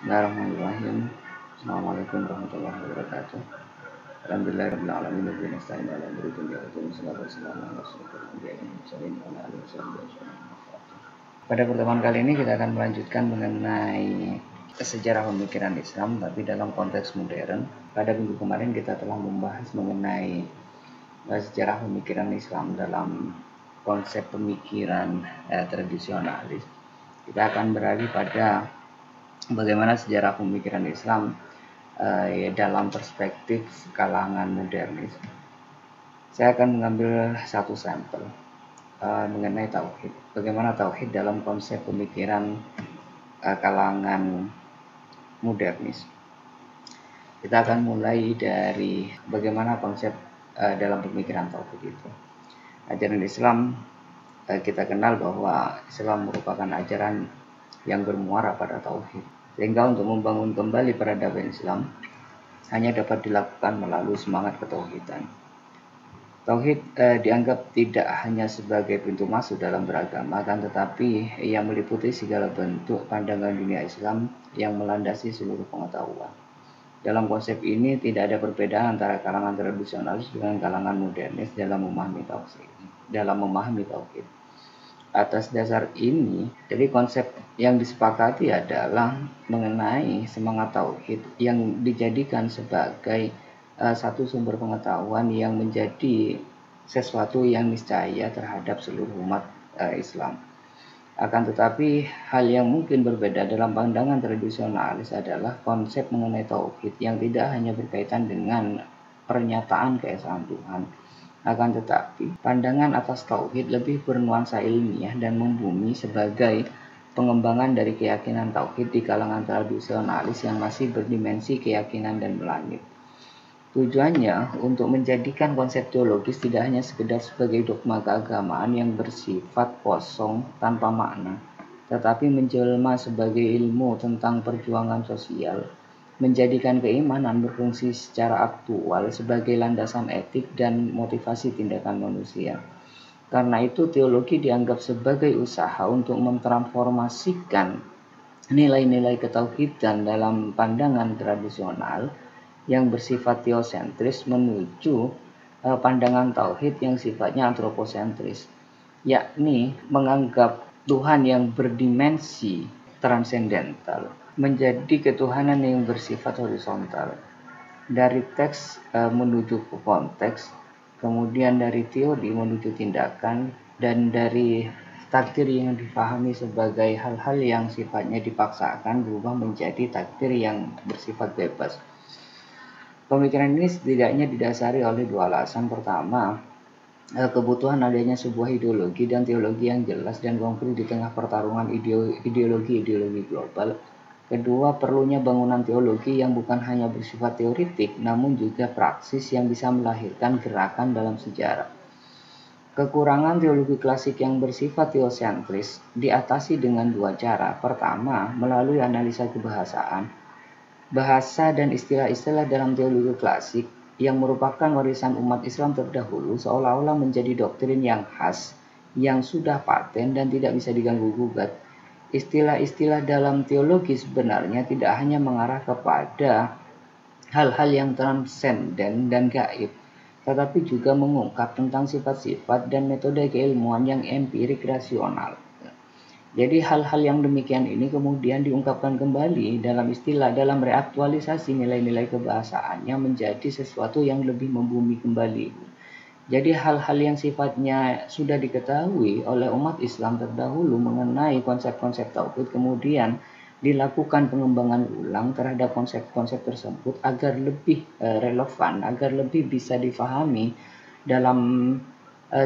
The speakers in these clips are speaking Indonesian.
Bismillahirrahmanirrahim. Assalamualaikum warahmatullahi wabarakatuh. Alhamdulillahirrahmanirrahim. Wa nasta'inu ala amri dunya wa dini. Salatu wassalamu ala asyrofil anbiya'i wal mursalin wa ala alihi wasallam. Pada pertemuan kali ini kita akan melanjutkan mengenai sejarah pemikiran Islam tapi dalam konteks modern. Pada minggu kemarin kita telah membahas mengenai sejarah pemikiran Islam dalam konsep pemikiran tradisionalis. Kita akan beralih pada bagaimana sejarah pemikiran Islam dalam perspektif kalangan modernis. Saya akan mengambil satu sampel mengenai tauhid. Bagaimana tauhid dalam konsep pemikiran kalangan modernis. Kita akan mulai dari bagaimana konsep dalam pemikiran tauhid itu. Ajaran Islam kita kenal bahwa Islam merupakan ajaran yang bermuara pada tauhid. Sehingga untuk membangun kembali peradaban Islam hanya dapat dilakukan melalui semangat ketauhidan. Tauhid dianggap tidak hanya sebagai pintu masuk dalam beragama, kan tetapi ia meliputi segala bentuk pandangan dunia Islam yang melandasi seluruh pengetahuan. Dalam konsep ini tidak ada perbedaan antara kalangan tradisionalis dengan kalangan modernis dalam memahami tauhid. Atas dasar ini, jadi konsep yang disepakati adalah mengenai semangat tauhid yang dijadikan sebagai satu sumber pengetahuan yang menjadi sesuatu yang niscaya terhadap seluruh umat Islam. Akan tetapi, hal yang mungkin berbeda dalam pandangan tradisionalis adalah konsep mengenai tauhid yang tidak hanya berkaitan dengan pernyataan keesaan Tuhan. Akan tetapi, pandangan atas tauhid lebih bernuansa ilmiah dan membumi sebagai pengembangan dari keyakinan tauhid di kalangan tradisionalis yang masih berdimensi keyakinan dan melangit. Tujuannya untuk menjadikan konsep teologis tidak hanya sekedar sebagai dogma keagamaan yang bersifat kosong tanpa makna, tetapi menjelma sebagai ilmu tentang perjuangan sosial, menjadikan keimanan berfungsi secara aktual sebagai landasan etik dan motivasi tindakan manusia. Karena itu teologi dianggap sebagai usaha untuk mentransformasikan nilai-nilai ketauhidan dalam pandangan tradisional yang bersifat teosentris menuju pandangan tauhid yang sifatnya antroposentris, yakni menganggap Tuhan yang berdimensi transendental menjadi ketuhanan yang bersifat horizontal. Dari teks menuju ke konteks, kemudian dari teori menuju tindakan, dan dari takdir yang dipahami sebagai hal-hal yang sifatnya dipaksakan berubah menjadi takdir yang bersifat bebas. Pemikiran ini setidaknya didasari oleh dua alasan. Pertama, kebutuhan adanya sebuah ideologi dan teologi yang jelas dan konkret di tengah pertarungan ideologi global. Kedua, perlunya bangunan teologi yang bukan hanya bersifat teoritik, namun juga praksis yang bisa melahirkan gerakan dalam sejarah. Kekurangan teologi klasik yang bersifat teosentris diatasi dengan dua cara. Pertama, melalui analisa kebahasaan. Bahasa dan istilah-istilah dalam teologi klasik yang merupakan warisan umat Islam terdahulu seolah-olah menjadi doktrin yang khas, yang sudah paten dan tidak bisa diganggu-gugat. Istilah-istilah dalam teologi sebenarnya tidak hanya mengarah kepada hal-hal yang transenden dan gaib, tetapi juga mengungkap tentang sifat-sifat dan metode keilmuan yang empirik rasional. Jadi hal-hal yang demikian ini kemudian diungkapkan kembali dalam reaktualisasi nilai-nilai kebahasaannya menjadi sesuatu yang lebih membumi kembali. Jadi hal-hal yang sifatnya sudah diketahui oleh umat Islam terdahulu mengenai konsep-konsep tauhid kemudian dilakukan pengembangan ulang terhadap konsep-konsep tersebut agar lebih relevan, agar lebih bisa difahami dalam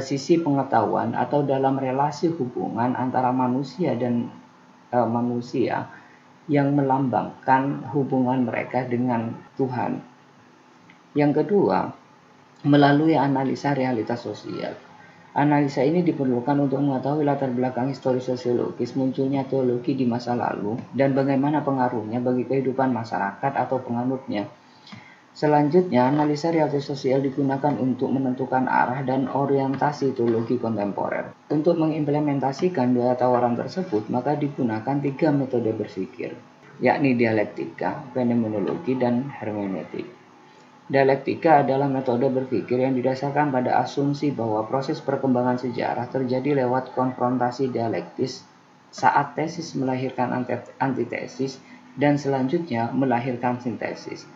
sisi pengetahuan atau dalam relasi hubungan antara manusia dan manusia yang melambangkan hubungan mereka dengan Tuhan. Yang kedua, melalui analisa realitas sosial. Analisa ini diperlukan untuk mengetahui latar belakang historis sosiologis munculnya teologi di masa lalu dan bagaimana pengaruhnya bagi kehidupan masyarakat atau penganutnya. Selanjutnya, analisa realitas sosial digunakan untuk menentukan arah dan orientasi teologi kontemporer. Untuk mengimplementasikan dua tawaran tersebut, maka digunakan tiga metode berpikir. yakni dialektika, fenomenologi, dan hermeneutik. Dialektika adalah metode berpikir yang didasarkan pada asumsi bahwa proses perkembangan sejarah terjadi lewat konfrontasi dialektis saat tesis melahirkan antitesis dan selanjutnya melahirkan sintesis.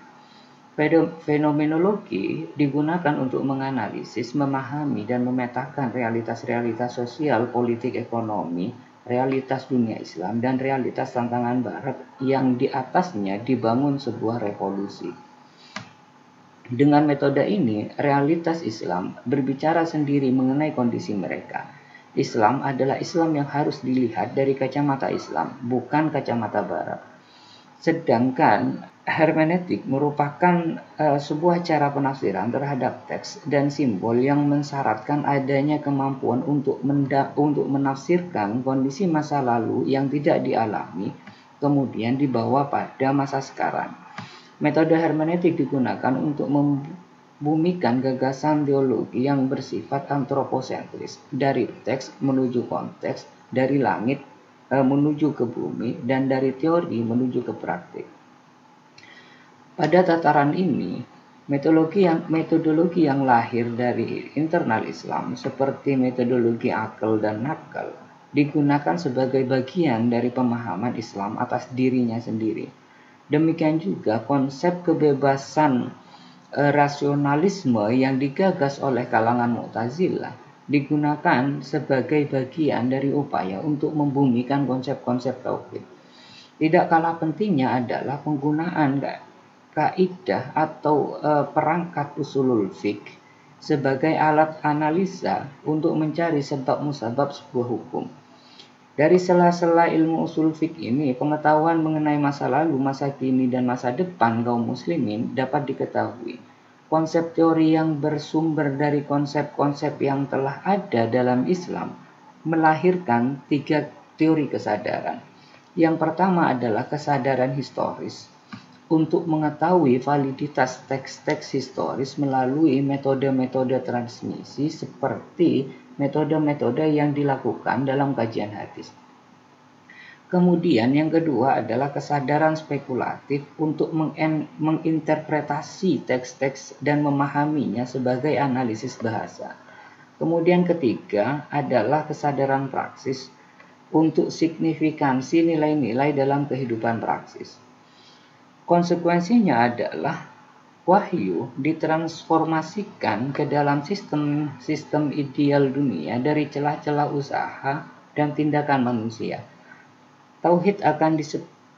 Fenomenologi digunakan untuk menganalisis, memahami, dan memetakan realitas-realitas sosial, politik, ekonomi, realitas dunia Islam, dan realitas tantangan Barat yang di atasnya dibangun sebuah revolusi. Dengan metode ini, realitas Islam berbicara sendiri mengenai kondisi mereka. Islam adalah Islam yang harus dilihat dari kacamata Islam, bukan kacamata Barat. Sedangkan hermeneutik merupakan sebuah cara penafsiran terhadap teks dan simbol yang mensyaratkan adanya kemampuan untuk menafsirkan kondisi masa lalu yang tidak dialami, kemudian dibawa pada masa sekarang. Metode hermeneutik digunakan untuk membumikan gagasan teologi yang bersifat antroposentris, dari teks menuju konteks, dari langit menuju ke bumi, dan dari teori menuju ke praktik. Pada tataran ini, metodologi yang lahir dari internal Islam seperti metodologi akal dan nakal digunakan sebagai bagian dari pemahaman Islam atas dirinya sendiri. Demikian juga konsep kebebasan rasionalisme yang digagas oleh kalangan Mu'tazilah digunakan sebagai bagian dari upaya untuk membumikan konsep-konsep tauhid. Tidak kalah pentingnya adalah penggunaan kaidah atau perangkat usulul fiqh sebagai alat analisa untuk mencari sebab musabab sebuah hukum. Dari sela-sela ilmu usul fiqh ini, pengetahuan mengenai masa lalu, masa kini, dan masa depan kaum muslimin dapat diketahui. Konsep teori yang bersumber dari konsep-konsep yang telah ada dalam Islam melahirkan 3 teori kesadaran. Yang pertama adalah kesadaran historis, untuk mengetahui validitas teks-teks historis melalui metode-metode transmisi seperti metode-metode yang dilakukan dalam kajian hadis. Kemudian yang kedua adalah kesadaran spekulatif untuk menginterpretasi teks-teks dan memahaminya sebagai analisis bahasa. Kemudian ketiga adalah kesadaran praksis untuk signifikansi nilai-nilai dalam kehidupan praksis. Konsekuensinya adalah wahyu ditransformasikan ke dalam sistem ideal dunia dari celah-celah usaha dan tindakan manusia. Tauhid akan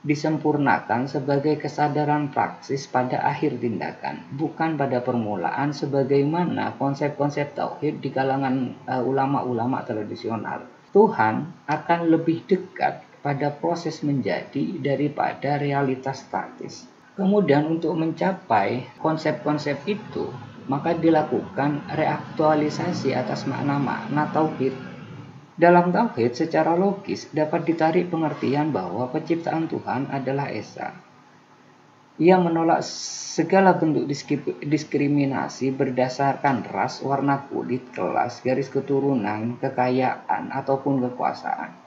disempurnakan sebagai kesadaran praksis pada akhir tindakan, bukan pada permulaan sebagaimana konsep-konsep tauhid di kalangan ulama-ulama tradisional. Tuhan akan lebih dekat pada proses menjadi daripada realitas statis. Kemudian untuk mencapai konsep-konsep itu, maka dilakukan reaktualisasi atas makna-makna tauhid. Dalam tauhid secara logis dapat ditarik pengertian bahwa penciptaan Tuhan adalah esa. Ia menolak segala bentuk diskriminasi berdasarkan ras, warna kulit, kelas, garis keturunan, kekayaan, ataupun kekuasaan.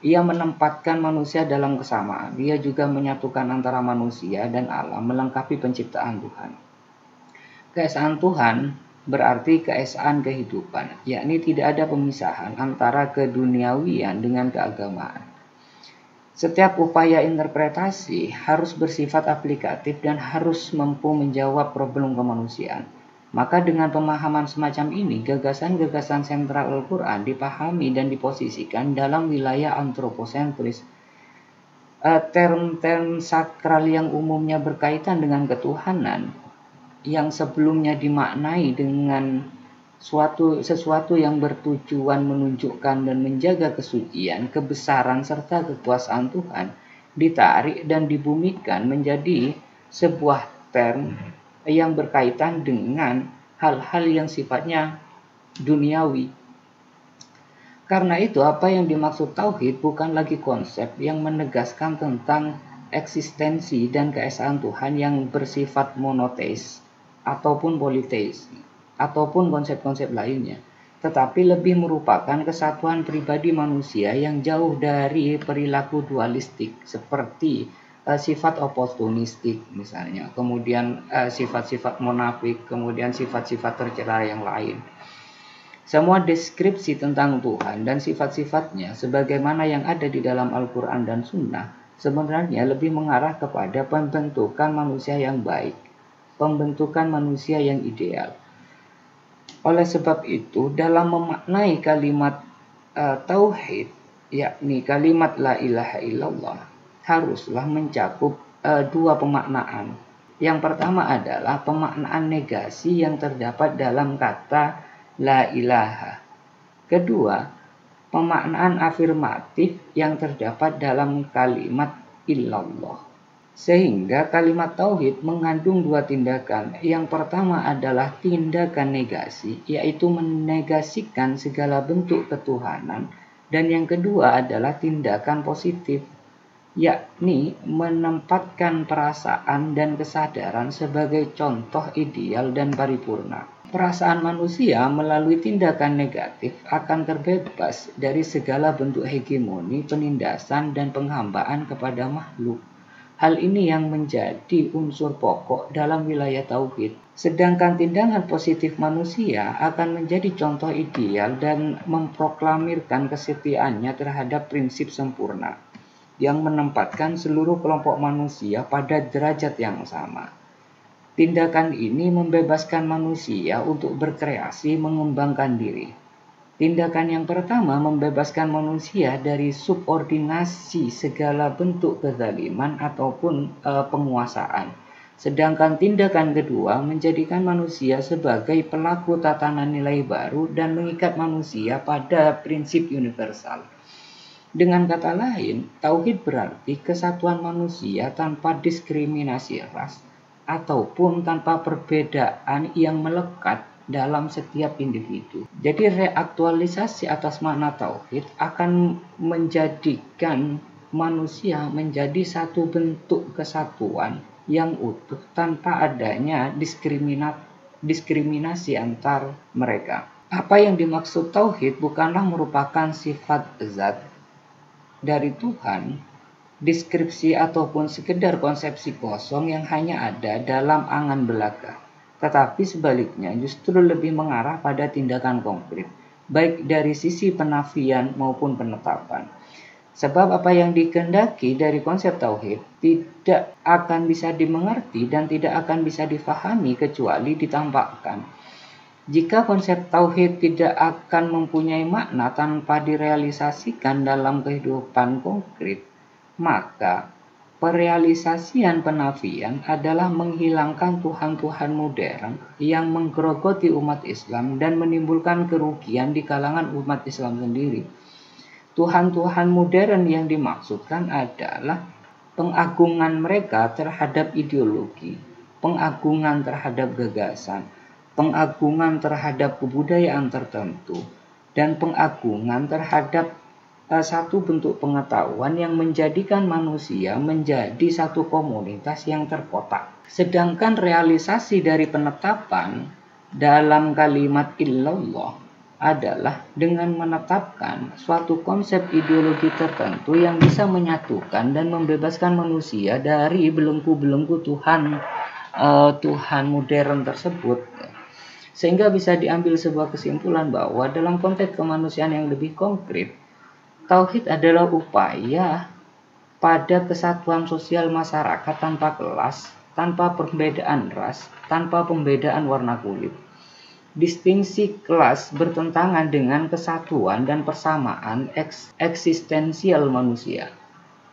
Ia menempatkan manusia dalam kesamaan. Ia juga menyatukan antara manusia dan alam, melengkapi penciptaan Tuhan. Keesaan Tuhan berarti keesaan kehidupan, yakni tidak ada pemisahan antara keduniawian dengan keagamaan. Setiap upaya interpretasi harus bersifat aplikatif dan harus mampu menjawab problem kemanusiaan. Maka dengan pemahaman semacam ini, gagasan-gagasan sentral Al-Quran dipahami dan diposisikan dalam wilayah antroposentris. Term-term sakral yang umumnya berkaitan dengan ketuhanan, yang sebelumnya dimaknai dengan sesuatu yang bertujuan menunjukkan dan menjaga kesucian, kebesaran, serta kekuasaan Tuhan, ditarik dan dibumikan menjadi sebuah term yang berkaitan dengan hal-hal yang sifatnya duniawi. Karena itu, apa yang dimaksud tauhid bukan lagi konsep yang menegaskan tentang eksistensi dan keesaan Tuhan yang bersifat monoteis ataupun politeis, ataupun konsep-konsep lainnya, tetapi lebih merupakan kesatuan pribadi manusia yang jauh dari perilaku dualistik seperti sifat oportunistik misalnya, kemudian sifat-sifat munafik, kemudian sifat-sifat tercela yang lain. Semua deskripsi tentang Tuhan dan sifat-sifatnya sebagaimana yang ada di dalam Al-Quran dan Sunnah sebenarnya lebih mengarah kepada pembentukan manusia yang baik, pembentukan manusia yang ideal. Oleh sebab itu, dalam memaknai kalimat tauhid, yakni kalimat la ilaha illallah, haruslah mencakup dua pemaknaan. Yang pertama adalah pemaknaan negasi yang terdapat dalam kata la ilaha. Kedua, pemaknaan afirmatif yang terdapat dalam kalimat illallah. Sehingga kalimat tauhid mengandung dua tindakan. Yang pertama adalah tindakan negasi, yaitu menegasikan segala bentuk ketuhanan. Dan yang kedua adalah tindakan positif, yakni menempatkan perasaan dan kesadaran sebagai contoh ideal dan paripurna. Perasaan manusia melalui tindakan negatif akan terbebas dari segala bentuk hegemoni, penindasan, dan penghambaan kepada makhluk. Hal ini yang menjadi unsur pokok dalam wilayah tauhid. Sedangkan tindakan positif manusia akan menjadi contoh ideal dan memproklamirkan kesetiaannya terhadap prinsip sempurna yang menempatkan seluruh kelompok manusia pada derajat yang sama. Tindakan ini membebaskan manusia untuk berkreasi, mengembangkan diri. Tindakan yang pertama membebaskan manusia dari subordinasi segala bentuk kezaliman ataupun penguasaan. Sedangkan tindakan kedua menjadikan manusia sebagai pelaku tatanan nilai baru dan mengikat manusia pada prinsip universal. Dengan kata lain, tauhid berarti kesatuan manusia tanpa diskriminasi ras ataupun tanpa perbedaan yang melekat dalam setiap individu. Jadi reaktualisasi atas makna tauhid akan menjadikan manusia menjadi satu bentuk kesatuan yang utuh tanpa adanya diskriminasi antar mereka. Apa yang dimaksud tauhid bukanlah merupakan sifat zat dari Tuhan, deskripsi ataupun sekedar konsepsi kosong yang hanya ada dalam angan belaka. Tetapi sebaliknya justru lebih mengarah pada tindakan konkret, baik dari sisi penafian maupun penetapan. Sebab apa yang dikehendaki dari konsep tauhid tidak akan bisa dimengerti dan tidak akan bisa difahami kecuali ditampakkan. Jika konsep tauhid tidak akan mempunyai makna tanpa direalisasikan dalam kehidupan konkret, maka perealisasian penafian adalah menghilangkan Tuhan-Tuhan modern yang menggerogoti umat Islam dan menimbulkan kerugian di kalangan umat Islam sendiri. Tuhan-Tuhan modern yang dimaksudkan adalah pengagungan mereka terhadap ideologi, pengagungan terhadap gagasan, pengagungan terhadap kebudayaan tertentu, dan pengagungan terhadap satu bentuk pengetahuan yang menjadikan manusia menjadi satu komunitas yang terkotak. Sedangkan realisasi dari penetapan dalam kalimat illallah adalah dengan menetapkan suatu konsep ideologi tertentu yang bisa menyatukan dan membebaskan manusia dari belenggu-belenggu Tuhan modern tersebut. Sehingga bisa diambil sebuah kesimpulan bahwa dalam konteks kemanusiaan yang lebih konkret, tauhid adalah upaya pada kesatuan sosial masyarakat tanpa kelas, tanpa perbedaan ras, tanpa pembedaan warna kulit. Distingsi kelas bertentangan dengan kesatuan dan persamaan eksistensial manusia.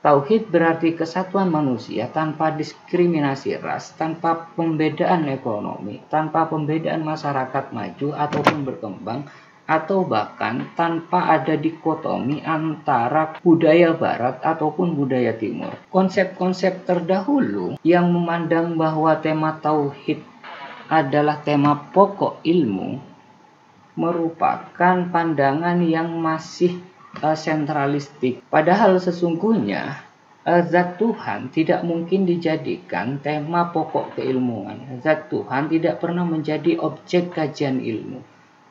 Tauhid berarti kesatuan manusia tanpa diskriminasi ras, tanpa pembedaan ekonomi, tanpa pembedaan masyarakat maju ataupun berkembang, atau bahkan tanpa ada dikotomi antara budaya barat ataupun budaya timur. Konsep-konsep terdahulu yang memandang bahwa tema tauhid adalah tema pokok ilmu merupakan pandangan yang masih sentralistik. Padahal sesungguhnya zat Tuhan tidak mungkin dijadikan tema pokok keilmuan. Zat Tuhan tidak pernah menjadi objek kajian ilmu.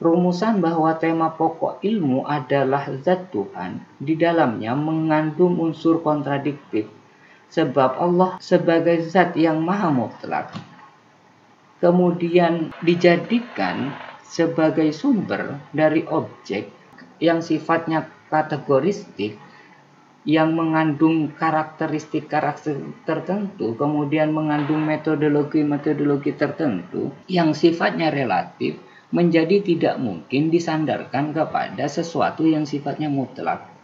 Rumusan bahwa tema pokok ilmu adalah zat Tuhan di dalamnya mengandung unsur kontradiktif. Sebab Allah sebagai zat yang maha mutlak kemudian dijadikan sebagai sumber dari objek yang sifatnya kategoristik, yang mengandung karakteristik tertentu, kemudian mengandung metodologi tertentu yang sifatnya relatif, menjadi tidak mungkin disandarkan kepada sesuatu yang sifatnya mutlak.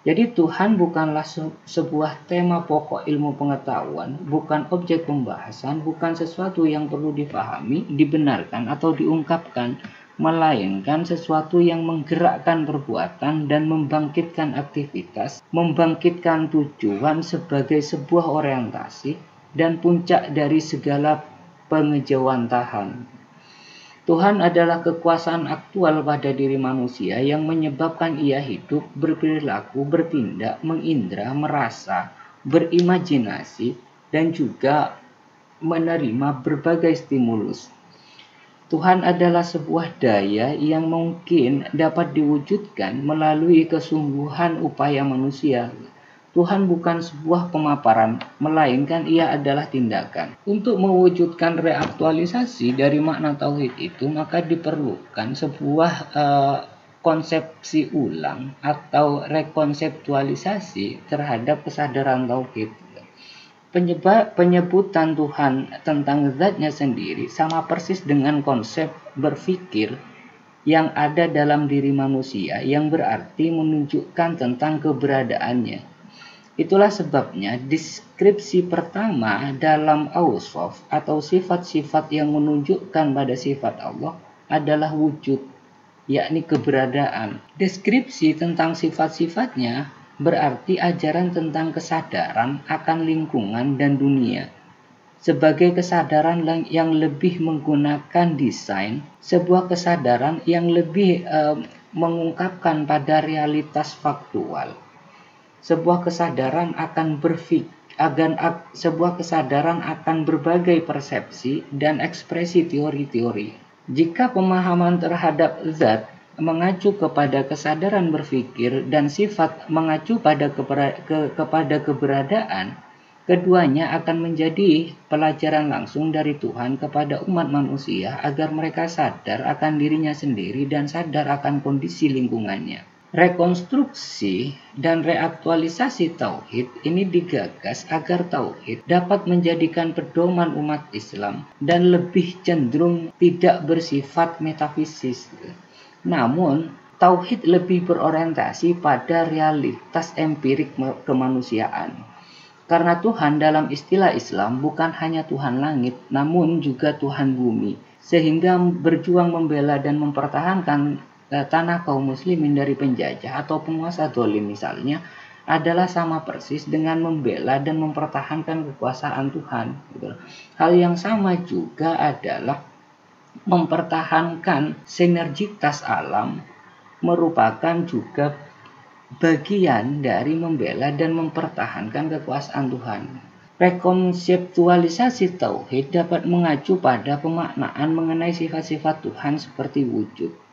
Jadi Tuhan bukanlah sebuah tema pokok ilmu pengetahuan, bukan objek pembahasan, bukan sesuatu yang perlu dipahami, dibenarkan atau diungkapkan, melainkan sesuatu yang menggerakkan perbuatan dan membangkitkan aktivitas, membangkitkan tujuan sebagai sebuah orientasi dan puncak dari segala pengejawantahan. Tuhan adalah kekuasaan aktual pada diri manusia yang menyebabkan ia hidup, berperilaku, bertindak, mengindra, merasa, berimajinasi, dan juga menerima berbagai stimulus. Tuhan adalah sebuah daya yang mungkin dapat diwujudkan melalui kesungguhan upaya manusia. Tuhan bukan sebuah pemaparan, melainkan ia adalah tindakan. Untuk mewujudkan reaktualisasi dari makna tauhid itu, maka diperlukan sebuah konsepsi ulang atau rekonseptualisasi terhadap kesadaran tauhid. Penyebutan Tuhan tentang zatnya sendiri sama persis dengan konsep berpikir yang ada dalam diri manusia, yang berarti menunjukkan tentang keberadaannya. Itulah sebabnya deskripsi pertama dalam awsaf atau sifat-sifat yang menunjukkan pada sifat Allah adalah wujud, yakni keberadaan. Deskripsi tentang sifat-sifatnya berarti ajaran tentang kesadaran akan lingkungan dan dunia. Sebagai kesadaran yang lebih menggunakan desain, sebuah kesadaran yang lebih mengungkapkan pada realitas faktual. Sebuah kesadaran akan berbagai persepsi dan ekspresi teori-teori. Jika pemahaman terhadap zat mengacu kepada kesadaran berpikir dan sifat mengacu kepada keberadaan, keduanya akan menjadi pelajaran langsung dari Tuhan kepada umat manusia agar mereka sadar akan dirinya sendiri dan sadar akan kondisi lingkungannya. Rekonstruksi dan reaktualisasi tauhid ini digagas agar tauhid dapat menjadikan pedoman umat Islam dan lebih cenderung tidak bersifat metafisis. Namun, tauhid lebih berorientasi pada realitas empirik kemanusiaan. Karena Tuhan dalam istilah Islam bukan hanya Tuhan langit, namun juga Tuhan bumi, sehingga berjuang membela dan mempertahankan tanah kaum muslimin dari penjajah atau penguasa zalim misalnya adalah sama persis dengan membela dan mempertahankan kekuasaan Tuhan. Hal yang sama juga adalah mempertahankan sinergitas alam, merupakan juga bagian dari membela dan mempertahankan kekuasaan Tuhan. Rekonseptualisasi tauhid dapat mengacu pada pemaknaan mengenai sifat-sifat Tuhan seperti wujud.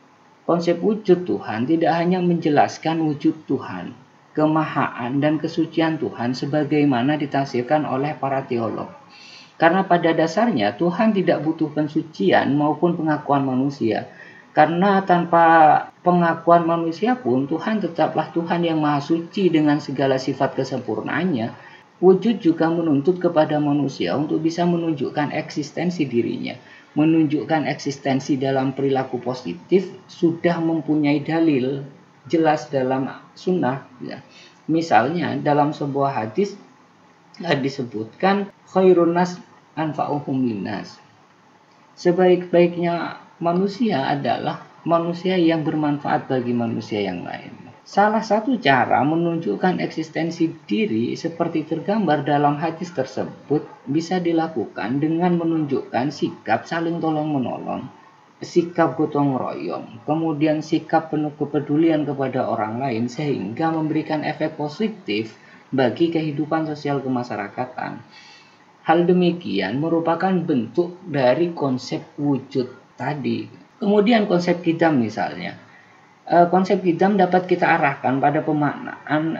Konsep wujud Tuhan tidak hanya menjelaskan wujud Tuhan, kemahaan dan kesucian Tuhan sebagaimana ditafsirkan oleh para teolog. Karena pada dasarnya Tuhan tidak butuh pensucian maupun pengakuan manusia. Karena tanpa pengakuan manusia pun Tuhan tetaplah Tuhan yang maha suci dengan segala sifat kesempurnaannya. Wujud juga menuntut kepada manusia untuk bisa menunjukkan eksistensi dirinya. Menunjukkan eksistensi dalam perilaku positif sudah mempunyai dalil jelas dalam sunnah. Misalnya dalam sebuah hadis disebutkan khairun nas anfa'uhum linnas. Sebaik-baiknya manusia adalah manusia yang bermanfaat bagi manusia yang lain. Salah satu cara menunjukkan eksistensi diri seperti tergambar dalam hadis tersebut bisa dilakukan dengan menunjukkan sikap saling tolong-menolong, sikap gotong royong, kemudian sikap penuh kepedulian kepada orang lain sehingga memberikan efek positif bagi kehidupan sosial kemasyarakatan. Hal demikian merupakan bentuk dari konsep wujud tadi. Kemudian konsep qidam misalnya. konsep kidam dapat kita arahkan pada pemaknaan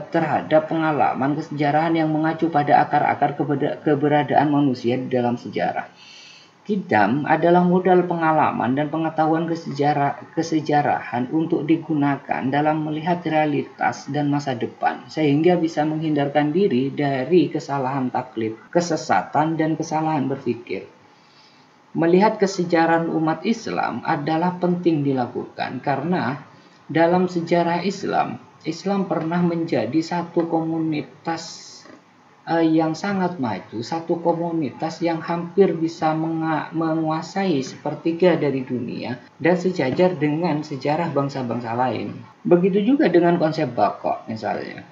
terhadap pengalaman kesejarahan yang mengacu pada akar-akar keberadaan manusia di dalam sejarah. Kidam adalah modal pengalaman dan pengetahuan kesejarahan untuk digunakan dalam melihat realitas dan masa depan, sehingga bisa menghindarkan diri dari kesalahan taklid, kesesatan, dan kesalahan berpikir. Melihat kesejarahan umat Islam adalah penting dilakukan karena dalam sejarah Islam pernah menjadi satu komunitas yang sangat maju, satu komunitas yang hampir bisa menguasai sepertiga dari dunia dan sejajar dengan sejarah bangsa-bangsa lain. Begitu juga dengan konsep baqo misalnya.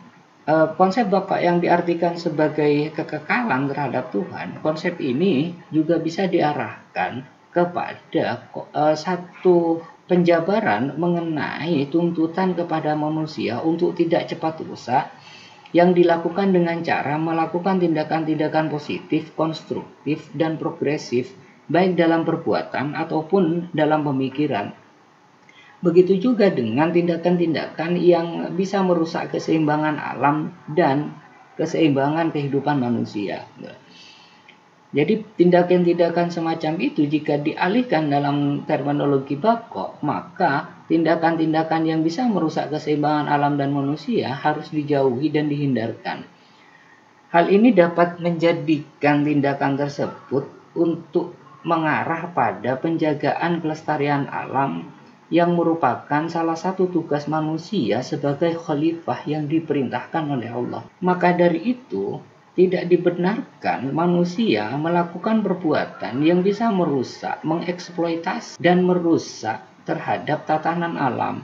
Konsep baqo yang diartikan sebagai kekekalan terhadap Tuhan, konsep ini juga bisa diarahkan kepada satu penjabaran mengenai tuntutan kepada manusia untuk tidak cepat rusak, yang dilakukan dengan cara melakukan tindakan-tindakan positif, konstruktif, dan progresif, baik dalam perbuatan ataupun dalam pemikiran. Begitu juga dengan tindakan-tindakan yang bisa merusak keseimbangan alam dan keseimbangan kehidupan manusia. Jadi tindakan-tindakan semacam itu jika dialihkan dalam terminologi baqo, maka tindakan-tindakan yang bisa merusak keseimbangan alam dan manusia harus dijauhi dan dihindarkan. Hal ini dapat menjadikan tindakan tersebut untuk mengarah pada penjagaan kelestarian alam yang merupakan salah satu tugas manusia sebagai khalifah yang diperintahkan oleh Allah. Maka dari itu, tidak dibenarkan manusia melakukan perbuatan yang bisa merusak, mengeksploitasi, dan merusak terhadap tatanan alam.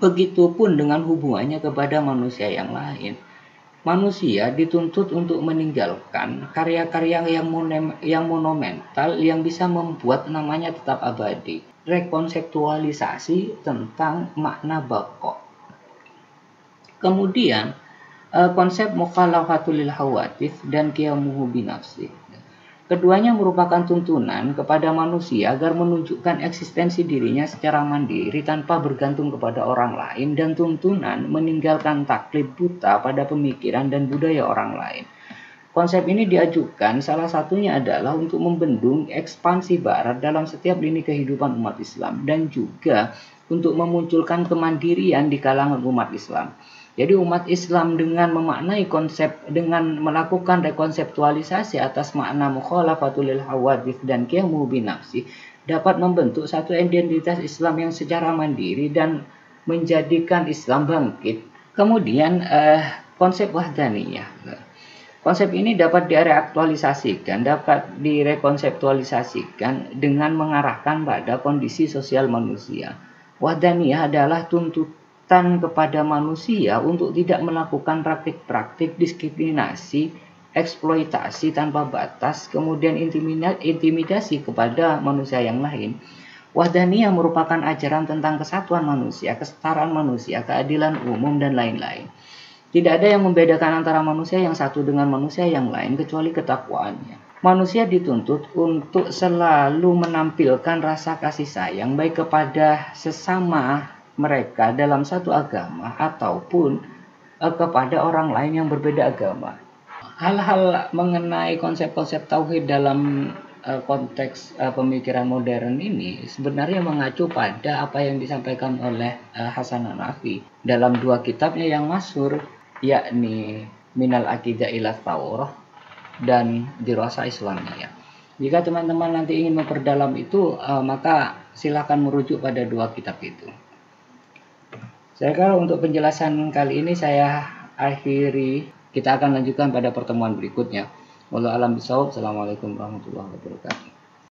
Begitupun dengan hubungannya kepada manusia yang lain. Manusia dituntut untuk meninggalkan karya-karya yang monumental yang bisa membuat namanya tetap abadi. Rekonseptualisasi tentang makna baqo. Kemudian, konsep mukhalafatul lil hawadits dan qiyamuhu binafsi. Keduanya merupakan tuntunan kepada manusia agar menunjukkan eksistensi dirinya secara mandiri tanpa bergantung kepada orang lain, dan tuntunan meninggalkan taklid buta pada pemikiran dan budaya orang lain. Konsep ini diajukan salah satunya adalah untuk membendung ekspansi barat dalam setiap lini kehidupan umat Islam dan juga untuk memunculkan kemandirian di kalangan umat Islam. Jadi umat Islam dengan melakukan rekonseptualisasi atas makna mukhalafatul lil hawadits dan qiyamuhu binafsi dapat membentuk satu identitas Islam yang secara mandiri dan menjadikan Islam bangkit. Kemudian konsep wahdaniyah. Konsep ini dapat direaktualisasikan, dapat direkonseptualisasikan dengan mengarahkan pada kondisi sosial manusia. Wahdaniyah adalah tuntutan kepada manusia untuk tidak melakukan praktik-praktik diskriminasi, eksploitasi tanpa batas, kemudian intimidasi kepada manusia yang lain. Wahdaniyah merupakan ajaran tentang kesatuan manusia, kesetaraan manusia, keadilan umum, dan lain-lain. Tidak ada yang membedakan antara manusia yang satu dengan manusia yang lain kecuali ketakwaannya. Manusia dituntut untuk selalu menampilkan rasa kasih sayang baik kepada sesama mereka dalam satu agama ataupun kepada orang lain yang berbeda agama. Hal-hal mengenai konsep-konsep tauhid dalam konteks pemikiran modern ini sebenarnya mengacu pada apa yang disampaikan oleh Hasan Hanafi dalam dua kitabnya yang masyhur, yakni Minal Aqidah ila Taurah dan Dirasah Islamiyah. Jika teman-teman nanti ingin memperdalam itu, maka silakan merujuk pada dua kitab itu. Saya kira untuk penjelasan kali ini saya akhiri. Kita akan lanjutkan pada pertemuan berikutnya. Wallahu a'lam bishawab. Assalamualaikum warahmatullahi wabarakatuh.